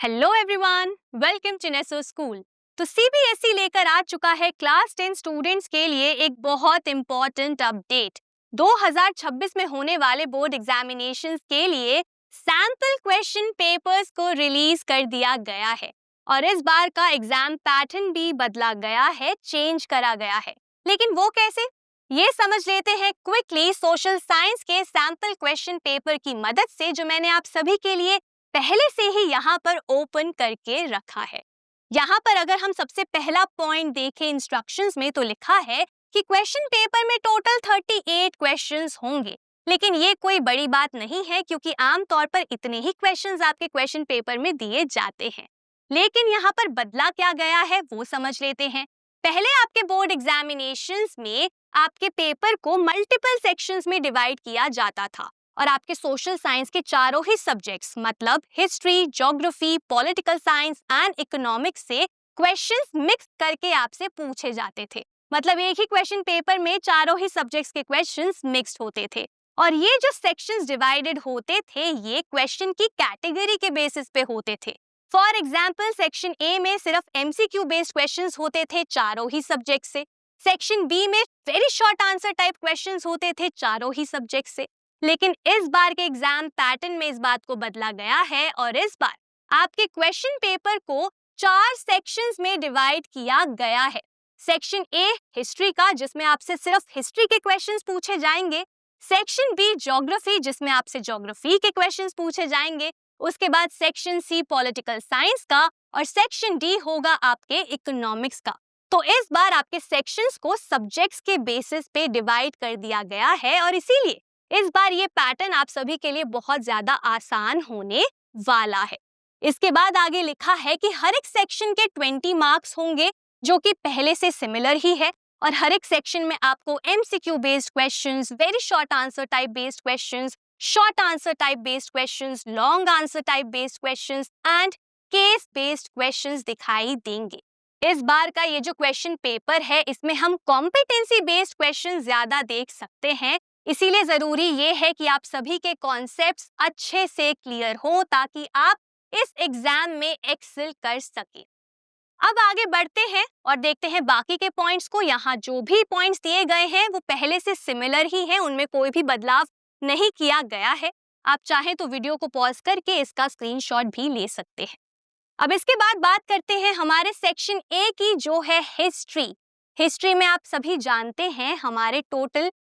Hello everyone, welcome to Neso school. तो CBSE लेकर आ चुका है क्लास 10 स्टूडेंट्स के लिए एक बहुत इंपॉर्टेंट अपडेट। 2026 में होने वाले बोर्ड एग्जामिनेशंस के लिए सैंपल क्वेश्चन पेपर्स को रिलीज कर दिया गया है और इस बार का एग्जाम पैटर्न भी बदला गया है, चेंज करा गया है। लेकिन वो कैसे, ये समझ लेते हैं क्विकली सोशल साइंस के सैंपल क्वेश्चन पेपर की मदद से, जो मैंने आप सभी के लिए पहले से ही यहाँ पर ओपन करके रखा है। यहाँ पर अगर हम सबसे पहला पॉइंट देखें इंस्ट्रक्शंस में, तो लिखा है कि क्वेश्चन पेपर में टोटल 38 क्वेश्चंस होंगे। लेकिन ये कोई बड़ी बात नहीं है, क्योंकि आमतौर पर इतने ही क्वेश्चंस आपके क्वेश्चन पेपर में दिए जाते हैं। लेकिन यहाँ पर बदला क्या गया है वो समझ लेते हैं। पहले आपके बोर्ड एग्जामिनेशंस में आपके पेपर को मल्टीपल सेक्शंस में डिवाइड किया जाता था और आपके सोशल साइंस के चारों ही सब्जेक्ट्स मतलब history, geography, political science and economics से क्वेश्चंस मिक्स करके आपसे पूछे जाते थे। मतलब एक ही क्वेश्चन पेपर में चारों ही सब्जेक्ट्स के क्वेश्चंस मिक्स्ड होते थे। और ये जो सेक्शंस डिवाइडेड होते थे, ये क्वेश्चन की कैटेगरी के बेसिस पे होते थे। फॉर एग्जाम्पल, सेक्शन ए में सिर्फ एमसीक्यू बेस्ड क्वेश्चंस होते थे चारों ही सब्जेक्ट से। सेक्शन बी में very short answer type questions होते थे चारों ही सब्जेक्ट से। लेकिन इस बार के एग्जाम पैटर्न में इस बात को बदला गया है और इस बार आपके क्वेश्चन पेपर को 4 सेक्शंस में डिवाइड किया गया है। सेक्शन ए हिस्ट्री का, जिसमें आपसे सिर्फ हिस्ट्री के क्वेश्चंस पूछे जाएंगे। सेक्शन बी ज्योग्राफी, जिसमें आपसे ज्योग्राफी के क्वेश्चंस पूछे जाएंगे। उसके बाद सेक्शन सी पॉलिटिकल साइंस का और सेक्शन डी होगा आपके इकोनॉमिक्स का। तो इस बार आपके सेक्शंस को सब्जेक्ट्स के बेसिस पे डिवाइड कर दिया गया है और इसीलिए इस बार ये पैटर्न आप सभी के लिए बहुत ज्यादा आसान होने वाला है। इसके बाद आगे लिखा है कि हर एक सेक्शन के 20 मार्क्स होंगे, जो कि पहले से सिमिलर ही है। और हर एक सेक्शन में आपको MCQ based questions, very short answer type based questions, short answer type based questions, long answer type based questions and case based questions दिखाई देंगे। इस बार का ये जो क्वेश्चन पेपर है, इसमें हम कॉम्पिटेंसी बेस्ड क्वेश्चन ज्यादा देख सकते हैं। इसीलिए जरूरी ये है कि आप सभी के कॉन्सेप्ट्स अच्छे से क्लियर हो, ताकि आप इस एग्जाम में एक्सेल कर सकें। अब आगे बढ़ते हैं और देखते हैं बाकी के पॉइंट्स को। यहाँ जो भी पॉइंट्स दिए गए हैं वो पहले से सिमिलर ही हैं, उनमें कोई भी बदलाव नहीं किया गया है। आप चाहें तो वीडियो को पॉज करके इसका स्क्रीनशॉट भी ले सकते हैं। अब इसके बाद बात करते हैं हमारे सेक्शन ए की, जो है हिस्ट्री। हिस्ट्री में आप सभी जानते हैं हमारे टोटल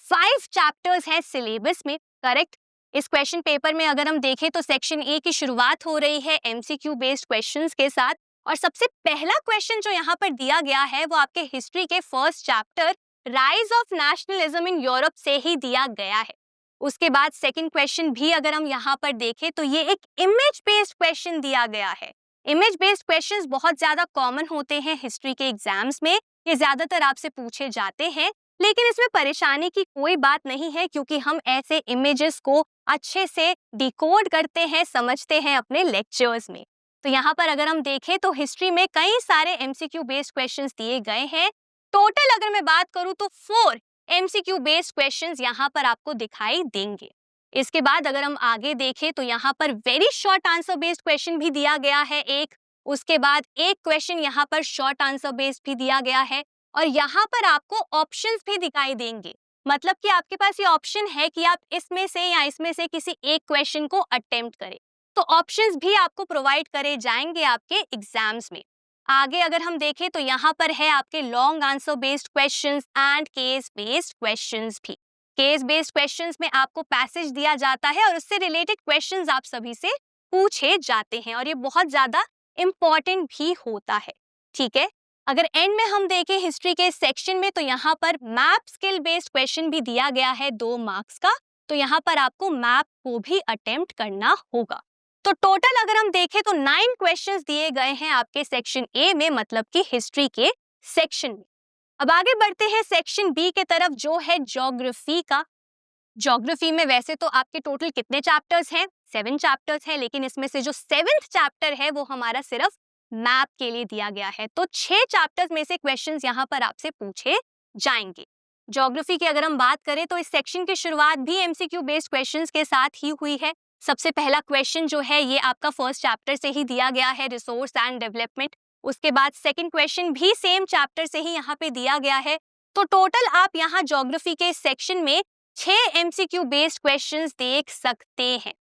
5 चैप्टर्स हैं सिलेबस में, करेक्ट। इस क्वेश्चन पेपर में अगर हम देखें तो सेक्शन ए की शुरुआत हो रही है एमसीक्यू बेस्ड क्वेश्चंस के साथ। और सबसे पहला क्वेश्चन जो यहाँ पर दिया गया है वो आपके हिस्ट्री के first chapter rise of nationalism in Europe से ही दिया गया है। उसके बाद सेकंड क्वेश्चन भी अगर हम यहाँ पर देखें तो ये एक इमेज बेस्ड क्वेश्चन दिया गया है। इमेज बेस्ड क्वेश्चंस बहुत ज्यादा कॉमन होते हैं हिस्ट्री के एग्जाम्स में, ये ज्यादातर आपसे पूछे जाते हैं। लेकिन इसमें परेशानी की कोई बात नहीं है, क्योंकि हम ऐसे इमेजेस को अच्छे से डिकोड करते हैं, समझते हैं अपने लेक्चर्स में। तो यहाँ पर अगर हम देखें तो हिस्ट्री में कई सारे एमसीक्यू बेस्ड क्वेश्चंस दिए गए हैं। टोटल अगर मैं बात करूँ तो 4 एमसीक्यू बेस्ड क्वेश्चंस यहाँ पर आपको दिखाई देंगे। इसके बाद अगर हम आगे देखें तो यहाँ पर very short answer based question भी दिया गया है एक। उसके बाद एक क्वेश्चन यहाँ पर शॉर्ट आंसर बेस्ड भी दिया गया है और यहाँ पर आपको ऑप्शंस भी दिखाई देंगे। मतलब कि आपके पास ये ऑप्शन है कि आप इसमें से या इसमें से किसी एक क्वेश्चन को अटेम्प्ट करें। तो ऑप्शंस भी आपको प्रोवाइड करे जाएंगे आपके एग्जाम्स में। आगे अगर हम देखें तो यहाँ पर है आपके long answer based questions and case based questions भी। केस बेस्ड क्वेश्चंस में आपको पैसेज दिया जाता है और उससे रिलेटेड क्वेश्चंस आप सभी से पूछे जाते हैं और ये बहुत ज्यादा इंपॉर्टेंट भी होता है, ठीक है। अगर एंड में हम देखें हिस्ट्री के सेक्शन में तो यहाँ पर मैप स्किल बेस्ड क्वेश्चन भी दिया गया है 2 मार्क्स का। तो यहाँ पर आपको मैप को भी अटेम्प्ट करना होगा। तो टोटल अगर हम देखें तो 9 क्वेश्चंस दिए गए हैं आपके सेक्शन ए में, मतलब कि हिस्ट्री के सेक्शन में। अब आगे बढ़ते हैं सेक्शन बी के तरफ, जो है ज्योग्राफी का। ज्योग्राफी में वैसे तो आपके टोटल कितने चैप्टर्स हैं? 7 चैप्टर्स हैं, लेकिन इसमें से जो 7th चैप्टर है वो हमारा सिर्फ मैप के लिए दिया गया है। तो 6 चैप्टर्स में से क्वेश्चंस यहाँ पर आपसे पूछे जाएंगे। ज्योग्राफी की अगर हम बात करें तो इस सेक्शन की शुरुआत भी एमसीक्यू बेस्ड क्वेश्चंस के साथ ही हुई है। सबसे पहला क्वेश्चन जो है ये आपका फर्स्ट चैप्टर से ही दिया गया है, रिसोर्स एंड डेवलपमेंट। उसके बाद सेकंड क्वेश्चन भी सेम चैप्टर से ही यहाँ पे दिया गया है। तो टोटल आप यहाँ ज्योग्राफी के सेक्शन में 6 एमसीक्यू बेस्ड क्वेश्चंस देख सकते हैं।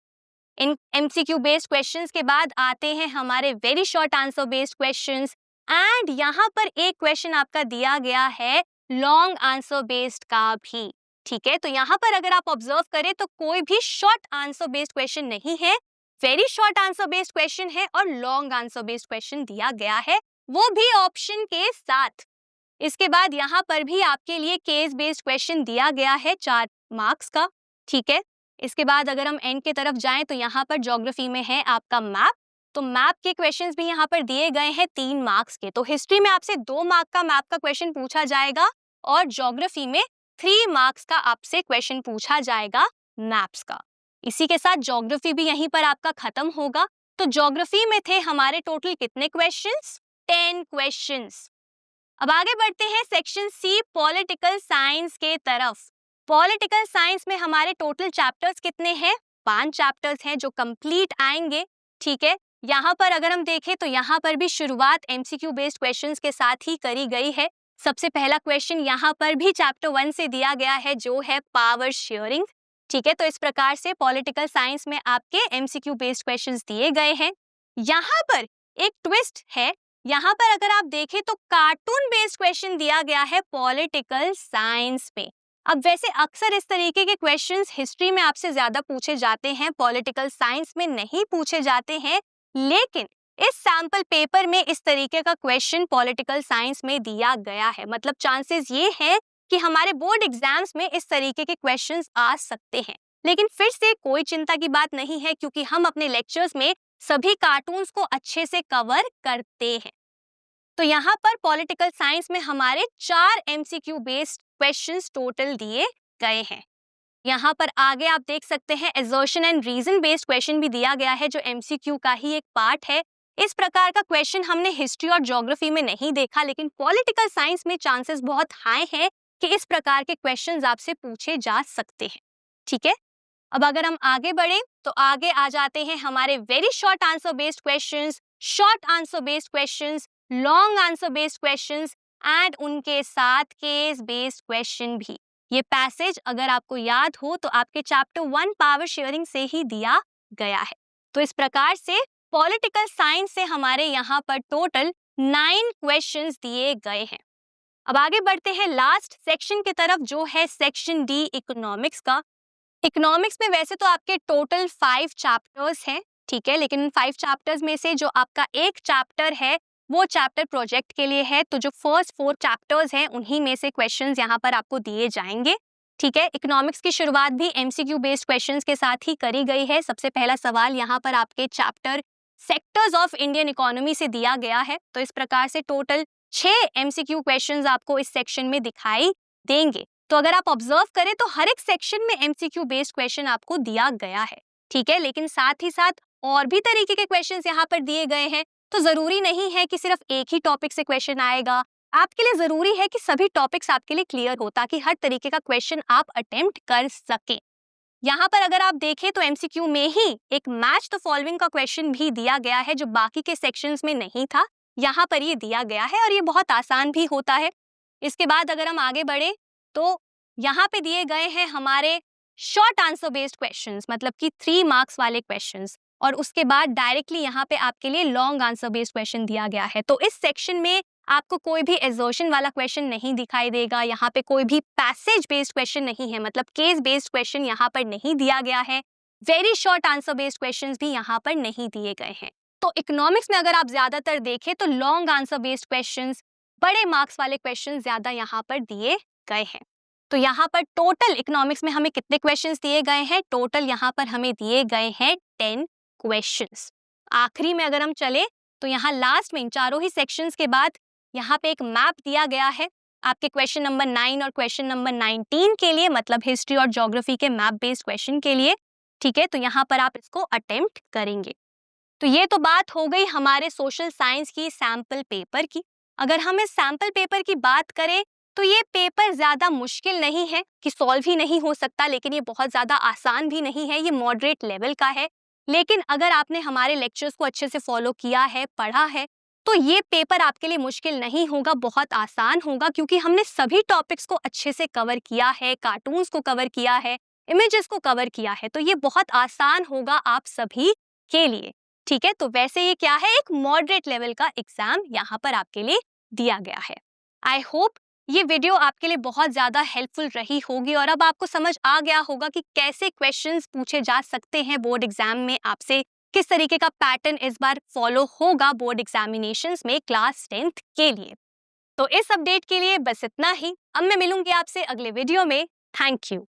इन एमसीक्यू बेस्ड क्वेश्चंस के बाद आते हैं हमारे very short answer based questions, and यहाँ पर एक क्वेश्चन आपका दिया गया है लॉन्ग आंसर बेस्ड का भी। ठीक है, तो यहाँ पर अगर आप ऑब्जर्व करें तो कोई भी शॉर्ट आंसर बेस्ड क्वेश्चन नहीं है, very short answer based question है और लॉन्ग आंसर बेस्ड क्वेश्चन दिया गया है, वो भी ऑप्शन के साथ। इसके बाद यहाँ पर भी आपके लिए केस बेस्ड क्वेश्चन दिया गया है 4 मार्क्स का। ठीक है, इसके बाद अगर हम एंड के तरफ जाएं तो यहाँ पर ज्योग्राफी में है आपका मैप, तो मैप के क्वेश्चंस भी यहाँ पर दिए गए हैं 3 मार्क्स के। तो हिस्ट्री में आपसे 2 मार्क का मैप का क्वेश्चन पूछा जाएगा और ज्योग्राफी में 3 मार्क्स का आपसे क्वेश्चन पूछा जाएगा मैप्स का। इसी के साथ ज्योग्राफी भी यहीं पर आपका खत्म होगा। तो ज्योग्राफी में थे हमारे टोटल कितने क्वेश्चंस? 10 क्वेश्चंस। अब आगे बढ़ते हैं सेक्शन सी पॉलिटिकल साइंस के तरफ। पॉलिटिकल साइंस में हमारे टोटल चैप्टर्स कितने हैं? 5 चैप्टर्स हैं जो कंप्लीट आएंगे। ठीक है, यहाँ पर अगर हम देखें तो यहाँ पर भी शुरुआत एमसीक्यू बेस्ड क्वेश्चंस के साथ ही करी गई है। सबसे पहला क्वेश्चन यहाँ पर भी चैप्टर 1 से दिया गया है जो है पावर शेयरिंग। ठीक है, तो इस प्रकार से पॉलिटिकल साइंस में आपके एमसीक्यू बेस्ड क्वेश्चंस दिए गए हैं। यहाँ पर एक ट्विस्ट है, यहाँ पर अगर आप देखें तो कार्टून बेस्ड क्वेश्चन दिया गया है पॉलिटिकल साइंस में। अब वैसे अक्सर इस तरीके के क्वेश्चंस हिस्ट्री में आपसे ज्यादा पूछे जाते हैं, पॉलिटिकल साइंस में नहीं पूछे जाते हैं, लेकिन इस सैंपल पेपर में इस तरीके का क्वेश्चन पॉलिटिकल साइंस में दिया गया है। मतलब चांसेस ये है कि हमारे बोर्ड एग्जाम्स में इस तरीके के क्वेश्चंस आ सकते हैं। लेकिन फिर से कोई चिंता की बात नहीं है, क्योंकि हम अपने लेक्चर्स में सभी कार्टून्स को अच्छे से कवर करते हैं। तो यहाँ पर पॉलिटिकल साइंस में हमारे 4 एमसीक्यू बेस्ड क्वेश्चंस टोटल दिए गए हैं। यहाँ पर आगे आप देख सकते हैं assertion and reason based question भी दिया गया है, जो एमसीक्यू का ही एक पार्ट है। इस प्रकार का क्वेश्चन हमने हिस्ट्री और ज्योग्राफी में नहीं देखा, लेकिन पॉलिटिकल साइंस में चांसेस बहुत हाई है कि इस प्रकार के क्वेश्चंस आपसे पूछे जा सकते हैं। ठीक है, अब अगर हम आगे बढ़े तो आगे आ जाते हैं हमारे very short answer based questions, short answer based questions, long answer based questions and उनके साथ केस बेस्ड क्वेश्चन भी। ये पैसेज अगर आपको याद हो तो आपके चैप्टर 1 पावर शेयरिंग से ही दिया गया है। तो इस प्रकार से पॉलिटिकल साइंस से हमारे यहाँ पर टोटल 9 क्वेश्चंस दिए गए हैं। अब आगे बढ़ते हैं लास्ट सेक्शन की तरफ, जो है सेक्शन डी इकोनॉमिक्स का। इकोनॉमिक्स में वैसे तो आपके टोटल 5 चैप्टर्स हैं, ठीक है, लेकिन 5 चैप्टर्स में से जो आपका एक चैप्टर है वो चैप्टर प्रोजेक्ट के लिए है। तो जो फर्स्ट 4 चैप्टर्स हैं उन्हीं में से क्वेश्चंस यहाँ पर आपको दिए जाएंगे। ठीक है, इकोनॉमिक्स की शुरुआत भी एमसीक्यू बेस्ड क्वेश्चंस के साथ ही करी गई है। सबसे पहला सवाल यहाँ पर आपके chapter sectors of Indian economy से दिया गया है। तो इस प्रकार से टोटल 6 एमसीक्यू क्वेश्चंस आपको इस सेक्शन में दिखाई देंगे। तो अगर आप ऑब्जर्व करें तो हर एक सेक्शन में एमसीक्यू बेस्ड क्वेश्चन आपको दिया गया है। ठीक है, लेकिन साथ ही साथ और भी तरीके के क्वेश्चंस यहाँ पर दिए गए हैं। तो जरूरी नहीं है कि सिर्फ एक ही टॉपिक से क्वेश्चन आएगा। आपके लिए जरूरी है कि सभी टॉपिक्स आपके लिए क्लियर हो, ताकि हर तरीके का क्वेश्चन आप अटेम्प्ट कर सकें। यहाँ पर अगर आप देखें तो एमसीक्यू में ही एक मैच द फॉलोइंग का क्वेश्चन भी दिया गया है, जो बाकी के सेक्शंस में नहीं था। यहाँ पर ये दिया गया है और ये बहुत आसान भी होता है। इसके बाद अगर हम आगे बढ़े तो यहाँ पे दिए गए हैं हमारे शॉर्ट आंसर बेस्ड क्वेश्चंस, मतलब कि 3 मार्क्स वाले क्वेश्चंस, और उसके बाद डायरेक्टली यहाँ पे आपके लिए लॉन्ग आंसर बेस्ड क्वेश्चन दिया गया है। तो इस सेक्शन में आपको कोई भी असर्शन वाला क्वेश्चन नहीं दिखाई देगा, यहाँ पे कोई भी पैसेज बेस्ड क्वेश्चन नहीं है, मतलब केस बेस्ड क्वेश्चन यहाँ पर नहीं दिया गया है। Very short answer based questions भी यहाँ पर नहीं दिए गए हैं। तो इकोनॉमिक्स में अगर आप ज्यादातर देखें तो लॉन्ग आंसर बेस्ड क्वेश्चंस, बड़े मार्क्स वाले क्वेश्चन ज्यादा यहाँ पर दिए गए हैं। तो यहाँ पर टोटल इकोनॉमिक्स में हमें कितने क्वेश्चंस दिए गए हैं? टोटल यहाँ पर हमें दिए गए हैं 10 क्वेश्चंस। आखिरी में अगर हम चले तो यहाँ लास्ट में इन चारों ही सेक्शंस के बाद यहाँ पे एक मैप दिया गया है आपके क्वेश्चन नंबर 9 और क्वेश्चन नंबर 19 के लिए, मतलब हिस्ट्री और ज्योग्राफी के मैप बेस्ड क्वेश्चन के लिए। ठीक है, तो यहाँ पर आप इसको अटेम्प्ट करेंगे। तो ये तो बात हो गई हमारे सोशल साइंस की सैंपल पेपर की। अगर हम इस सैंपल पेपर की बात करें तो ये पेपर ज्यादा मुश्किल नहीं है कि सॉल्व ही नहीं हो सकता, लेकिन ये बहुत ज्यादा आसान भी नहीं है, ये मॉडरेट लेवल का है। लेकिन अगर आपने हमारे लेक्चर्स को अच्छे से फॉलो किया है, पढ़ा है, तो ये पेपर आपके लिए मुश्किल नहीं होगा, बहुत आसान होगा, क्योंकि हमने सभी टॉपिक्स को अच्छे से कवर किया है, कार्टून्स को कवर किया है, इमेजेस को कवर किया है, तो ये बहुत आसान होगा आप सभी के लिए। ठीक है, तो वैसे ये क्या है, एक मॉडरेट लेवल का एग्जाम यहाँ पर आपके लिए दिया गया है। आई होप ये वीडियो आपके लिए बहुत ज़्यादा हेल्पफुल रही होगी और अब आपको समझ आ गया होगा कि कैसे क्वेश्चंस पूछे जा सकते हैं बोर्ड एग्जाम में आपसे, किस तरीके का पैटर्न इस बार फॉलो होगा बोर्ड एग्जामिनेशंस में क्लास 10th के लिए। तो इस अपडेट के लिए बस इतना ही। अब मैं मिलूंगी आपसे अगले वीडियो में। Thank you.